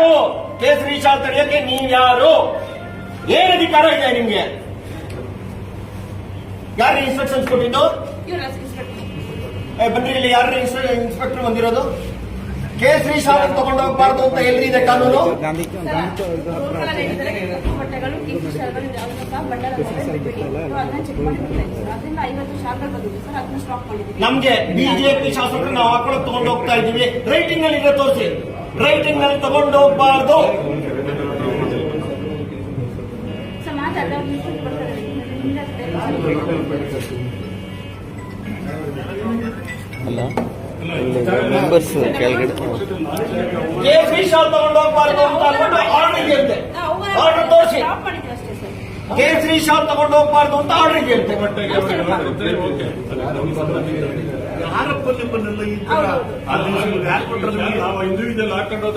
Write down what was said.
ಯಾರು? ಕೇಸರಿ ಶಾಲ್ ತಡೆಯಕ್ಕೆ ನೀವ್ ಯಾರು? ಏನ್ ಅಧಿಕಾರ ಇದೆ ನಿಮ್ಗೆ? ಯಾರು ಇನ್ಸ್ಟ್ರಕ್ಷನ್ಸ್ ಕೊಟ್ಟಿದ್ದು? ಬನ್ರಿ ಇಲ್ಲಿ, ಯಾರು ಇನ್ಸ್ಪೆಕ್ಟರ್ ಬಂದಿರೋದು? ಕೇಸರಿ ಶಾಲೆ ತಗೊಂಡು ಹೋಗ್ಬಾರ್ದು ಅಂತ ಎಲ್ಲಿದೆ ಕಾನೂನು? ನಮ್ಗೆ ಬಿಜೆಪಿ ಶಾಸಕರು ನಾವು ಹಾಕೊಳ್ಳೋಕೆ ತಗೊಂಡು ಹೋಗ್ತಾ ಇದೀವಿ. ರೈಟಿಂಗ್ ನಲ್ಲಿ ಇದೆ, ತೋರಿಸಿ. ರೈಟಿಂಗ್ ನಲ್ಲಿ ತಗೊಂಡು ಹೋಗ್ಬಾರ್ದು. ಅಲ್ಲ ಮೆಂಬರ್ಸ್ ಕೆಳಗಡೆ ಕೇಸರಿ ಶಾಲ್ ತಗೊಂಡು ಹೋಗ್ಬಾರ್ದು ಅಂತ ಅಂದ್ಬಿಟ್ಟು ಆರ್ಡರ್ ಇದೆಯಂತೆ. ಆರ್ಡರ್ ತೋರಿಸಿ. ಕೇಸರಿ ಶಾಲ್ ತಗೊಂಡು ಹೋಗ್ಬಾರ್ದು ಅಂತ ಆರ್ಡರ್ ಇದೆಯಂತೆ. ಯಾರಪ್ಪ ನಿಮ್ಮನ್ನೆಲ್ಲ ಈ ತರ ಇಂಡಿವಿಜುವಲ್ ಹಾಕೊಂಡು